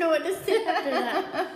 know what to say after that.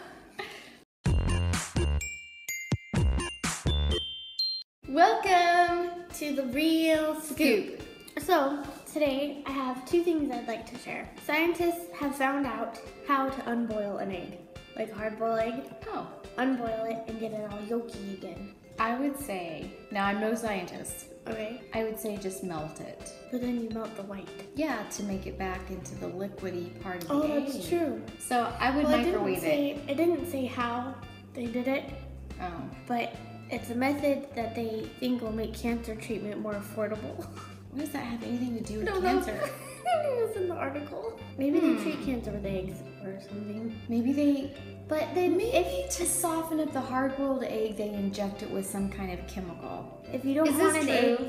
Welcome to the Real Scoop. So, today I have two things I'd like to share. Scientists have found out how to unboil an egg. Like hard-boiled egg. Oh. Unboil it and get it all yolky again. I would say, now I'm no scientist, Okay. I would say just melt it. But then you melt the white. Yeah, to make it back into the liquidy part of the egg. Oh, that's true. So I would microwave it. It didn't say how they did it, Oh. but it's a method that they think will make cancer treatment more affordable. What does that have anything to do with I don't cancer? know. It was in the article. Maybe they treat cancer with eggs or something. Maybe they, But then maybe to soften up the hard-boiled egg, they inject it with some kind of chemical. if you don't Is want this an egg, true?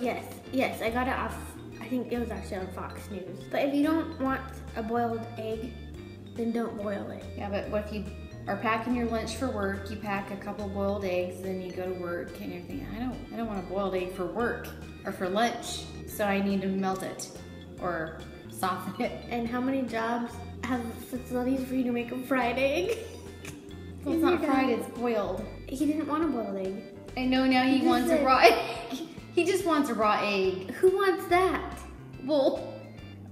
yes, I got it off. I think it was actually on Fox News. But if you don't want a boiled egg, then don't boil it. Yeah, but what if you are packing your lunch for work, you pack a couple boiled eggs, then you go to work and you're thinking, I don't want a boiled egg for work or for lunch, so I need to melt it or soften it. And how many jobs have facilities for you to make a fried egg? Well, it's not fried, it's boiled. He didn't want a boiled egg. I know now he wants a raw egg. He just wants a raw egg. Who wants that? Well,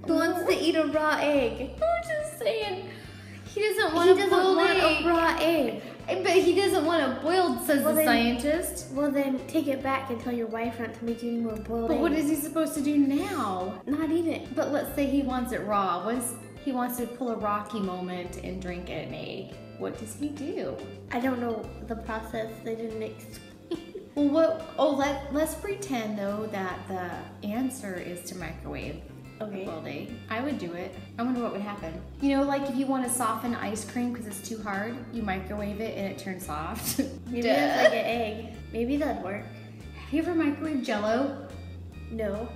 Who wants to eat a raw egg? I'm just saying. He doesn't He want a doesn't boiled want egg. a raw egg. But he doesn't want a boiled, says Well, the then- scientist. Well, then take it back and tell your wife not to make you any more boiled But eggs. what is he supposed to do now? Not eat it. But let's say he wants it raw. He wants to pull a Rocky moment and drink an egg. What does he do? I don't know the process. They didn't explain. Well, let's pretend though that the answer is to microwave Okay. a boiled egg. I would do it. I wonder what would happen. You know, like if you want to soften ice cream because it's too hard, you microwave it and it turns soft. Maybe that's like an egg. Maybe that'd work. Have you ever microwaved Jell-O? No.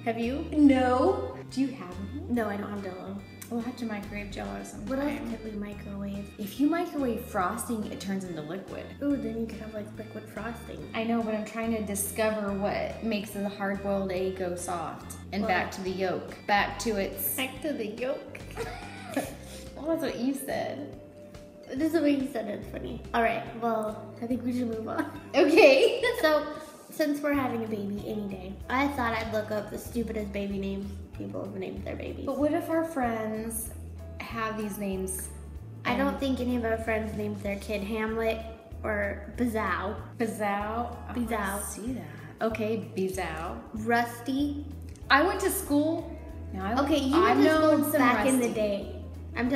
Have you? No. Do you have it? No, I don't have Jell-O. We'll have to microwave Jell-O sometime. What else could we microwave? If you microwave frosting, it turns into liquid. Ooh, then you could have like liquid frosting. I know, but I'm trying to discover what makes the hard-boiled egg go soft and Well- back to the yolk, back to its. Back to the yolk. Well, that's what you said. This is what you said. It's funny. All right. Well, I think we should move on. Okay. So, since we're having a baby any day, I thought I'd look up the stupidest baby names people have named their babies. But what if our friends have these names? I don't think any of our friends named their kid Hamlet or Bazzow. Bizzow. Bizzow. I see that. Okay, Bizzow. Rusty. I went to school. Now Okay, you I've went to known school some back in the Rusty. day.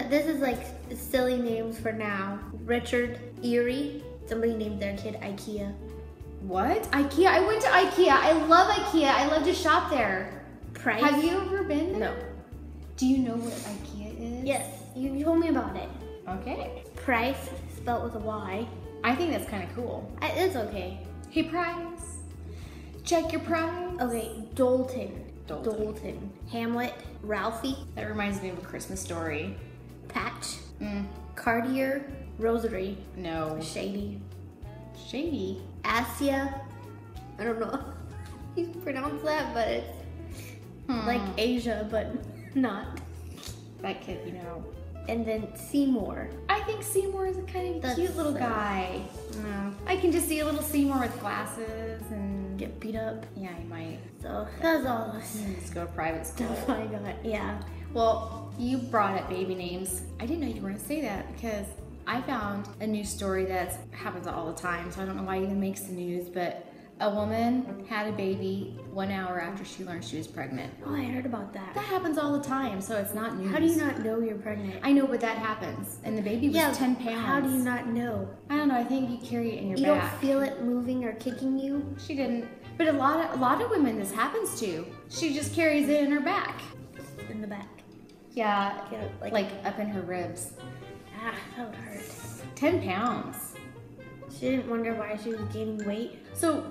This is like silly names for now. Richard Erie. Somebody named their kid IKEA. What? IKEA? I went to IKEA. I love IKEA. I love to shop there. Price. Have you ever been there? No. Do you know what IKEA is? Yes, you told me about it. Okay. Price, spelled with a Y. I think that's kind of cool. It's okay. Hey, Price. Check your price. Okay, Dalton. Dalton. Hamlet. Ralphie. That reminds me of a Christmas story. Patch. Mm, Cartier. Rosary. no. Shady. Shady. Asia. I don't know how you pronounce that, but it's like Asia, but not. That kid, you know. And then Seymour. I think Seymour is a kind of That's cute little so- guy. No. I can just see a little Seymour with glasses and Get beat up. yeah, he might. So that's all this Just go to private school. stuff I got. Yeah. Well, you brought up baby names. I didn't know you were going to say that because I found a news story that happens all the time, so I don't know why it even makes the news, but a woman had a baby 1 hour after she learned she was pregnant. Oh, I heard about that. That happens all the time, so it's not news. How do you not know you're pregnant? I know, but that happens. And the baby was 10 pounds. How do you not know? I don't know, I think you carry it in your You back. don't feel it moving or kicking you? She didn't. But a lot of women this happens to. She just carries it in her back. In the back. Yeah, Yeah, like up in her ribs. Ah, that would hurt. 10 pounds. She didn't wonder why she was gaining weight. So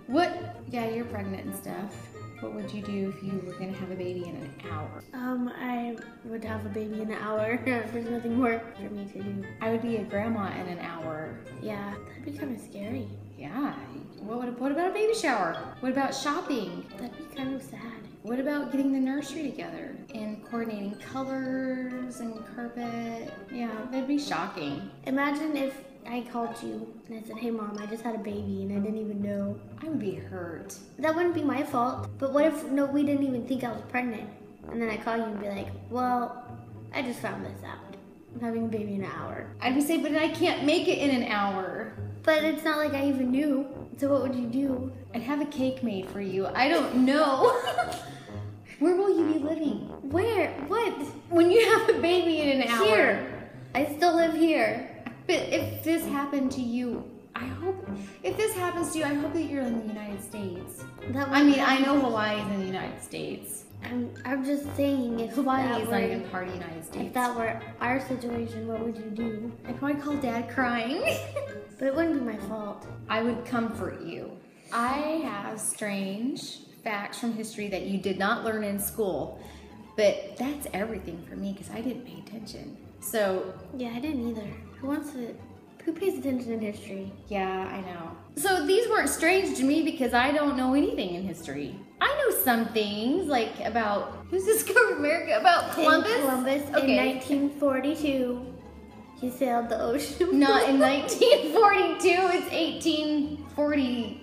what, yeah, you're pregnant and stuff. What would you do if you were gonna have a baby in an hour? I would have a baby in an hour. There's nothing more for me to do. I would be a grandma in an hour. Yeah, that'd be kind of scary. Yeah. What about a baby shower? What about shopping? That'd be kind of sad. What about getting the nursery together and coordinating colors and carpet? Yeah, that'd be shocking. Imagine if I called you and I said, hey mom, I just had a baby and I didn't even know. I would be hurt. That wouldn't be my fault. But what if we didn't even think I was pregnant? And then I call you and be like, well, I just found this out. I'm having a baby in an hour. I'd say, but I can't make it in an hour. But it's not like I even knew. So what would you do? I'd have a cake made for you. I don't know. Where will you be living? Where? What? When you have a baby in an hour. Here. I still live here. But if this happened to you, if this happens to you, I hope that you're in the United States. I know Hawaii is in the United States. I'm just saying, if Hawaii is not even part of the United States. If that were our situation, what would you do? I'd probably call Dad crying. But it wouldn't be my fault. I would comfort you. I have strange facts from history that you did not learn in school, but that's everything for me because I didn't pay attention. So yeah, I didn't either. Who pays attention in history? Yeah, I know. So these weren't strange to me because I don't know anything in history. I know some things, like about who's discovered America, about Columbus. In 1942, he sailed the ocean. Not in 1942, it's 1840.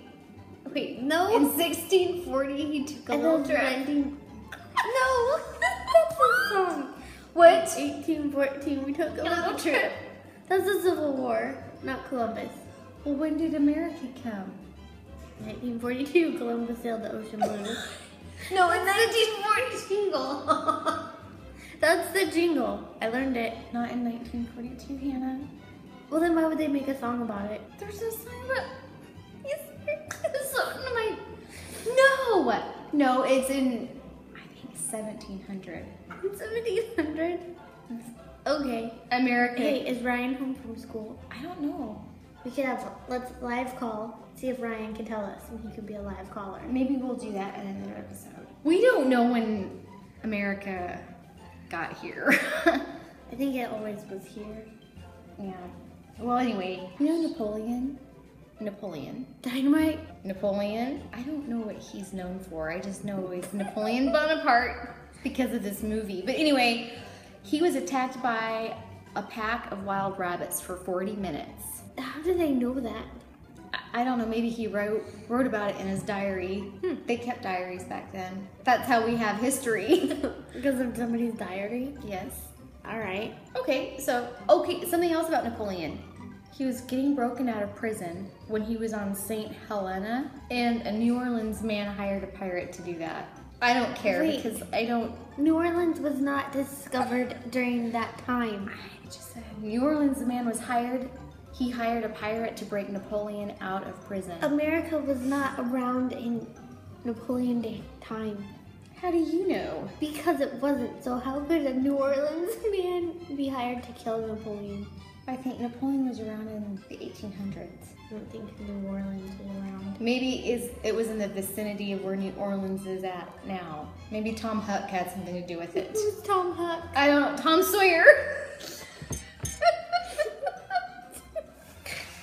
Wait, no. In 1640, he took a little trip. No, that's a song. What? 1814, we took a little trip. That's the Civil War, not Columbus. Well, when did America come? 1942, Columbus sailed the ocean blue. No, in 1940 jingle. That's the jingle. I learned it. Not in 1942, Hannah. Well, then why would they make a song about it? There's no song about... Yes, there's something in my... No! No, it's in, I think, 1700. 1700? Okay. America. Hey, is Ryan home from school? I don't know. Let's live call, see if Ryan can tell us, and he could be a live caller. Maybe we'll do that in another episode. We don't know when America got here. I think it always was here. Yeah. Well, anyway, you know Napoleon? Dynamite? Napoleon? I don't know what he's known for. I just know it's Napoleon Bonaparte because of this movie. But anyway, he was attacked by a pack of wild rabbits for 40 minutes. How do they know that? I don't know, maybe he wrote about it in his diary. They kept diaries back then. That's how we have history. Because of somebody's diary? Yes. All right. Okay, something else about Napoleon. He was getting broken out of prison when he was on St. Helena, and a New Orleans man hired a pirate to do that. I don't care because I don't... New Orleans was not discovered during that time. I just said New Orleans, the man was hired. He hired a pirate to break Napoleon out of prison. America was not around in Napoleon Day time. How do you know? Because it wasn't. So how could a New Orleans man be hired to kill Napoleon? I think Napoleon was around in the 1800s. I don't think New Orleans was around. Maybe it was in the vicinity of where New Orleans is at now. Maybe Tom Huck had something to do with it. Who's Tom Huck? I don't know. Tom Sawyer.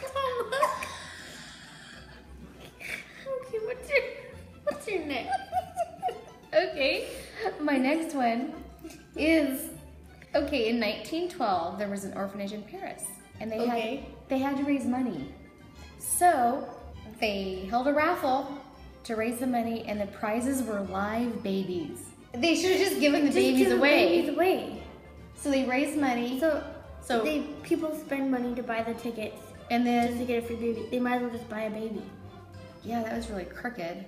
Tom Huck. Okay, what's your next? Okay, my next one is, in 1912, there was an orphanage in Paris, and they had to raise money. So they held a raffle to raise the money, and the prizes were live babies. They should have just given the babies away. So they raised money. So people spend money to buy the tickets, and then just to get a free baby. They might as well just buy a baby. Yeah, that was really crooked.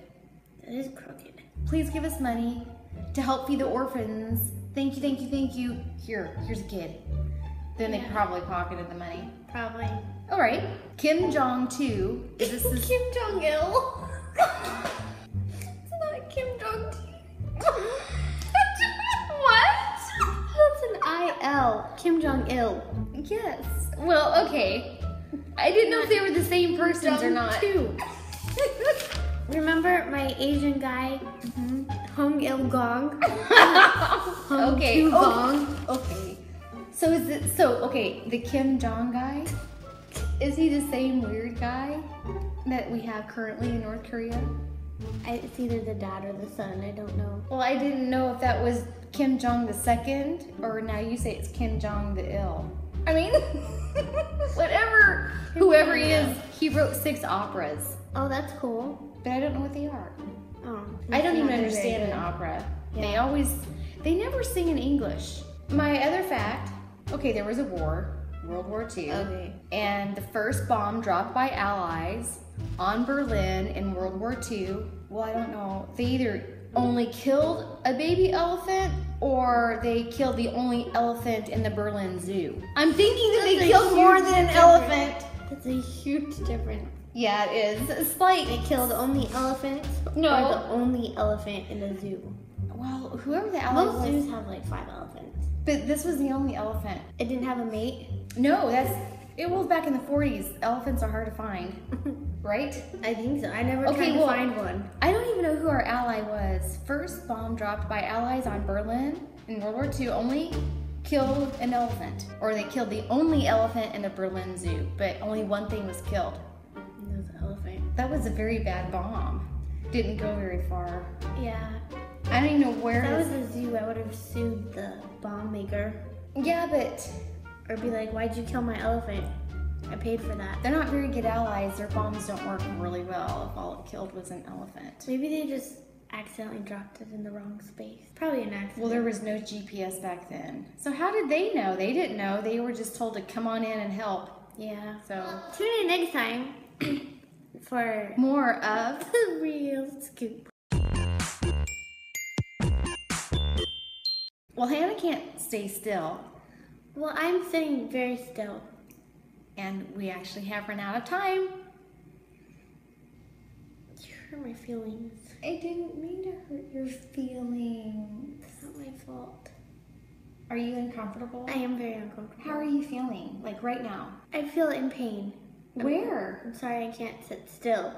That is crooked. Please give us money to help feed the orphans. Thank you, thank you, thank you. Here's a kid. Then they probably pocketed the money. Probably. All right. Kim Jong-2. This is Kim Jong-il. It's not Kim Jong-il. What? That's an I-L. Kim Jong-il. Yes. Well, okay. I didn't know if they were the same persons or not. Remember my Asian guy, Hung Il Gong? Okay. Gong. Okay. So the Kim Jong guy, is he the same weird guy that we have currently in North Korea? It's either the dad or the son. I don't know. Well, I didn't know if that was Kim Jong the second, or now you say it's Kim Jong the ill. I mean, whatever. Whoever he is, he wrote 6 operas, Oh, that's cool. but I don't know what they are. Oh, I don't even not very understand an good. opera. Yeah. They never sing in English. My other fact, okay, there was a war, World War II, Okay. and the first bomb dropped by Allies on Berlin in World War II. Well, I don't know. They either only killed a baby elephant or they killed the only elephant in the Berlin Zoo. I'm thinking that they killed more than an elephant. That's a huge difference. Yeah, it is. It's like, They killed only elephants? No. Or the only elephant in the zoo? well, whoever the ally Most was, zoos have like 5 elephants. but this was the only elephant. It didn't have a mate? No, it was back in the 40s. Elephants are hard to find, right? I think so. I never Okay, tried to well- find one. I don't even know who our ally was. First bomb dropped by Allies on Berlin in World War II only killed an elephant. Or they killed the only elephant in the Berlin Zoo, but only one thing was killed. It was an elephant. That was a very bad bomb. Didn't go very far. Yeah. I don't even know where If that it was a zoo, I would have sued the bomb maker. Yeah, but Or be like, why'd you kill my elephant? I paid for that. they're not very good allies. Their bombs don't work really well if all it killed was an elephant. Maybe they just accidentally dropped it in the wrong space. Probably an accident. Well, there was no GPS back then. So how did they know? They didn't know. They were just told to come on in and help. Yeah. So Tune in next time for more of the real scoop. Well, Hannah can't stay still, Well, I'm sitting very still. and we actually have run out of time. You hurt my feelings. I didn't mean to hurt your feelings. It's not my fault. Are you uncomfortable? I am very uncomfortable. How are you feeling? Like right now? I feel in pain. Where? I'm sorry I can't sit still.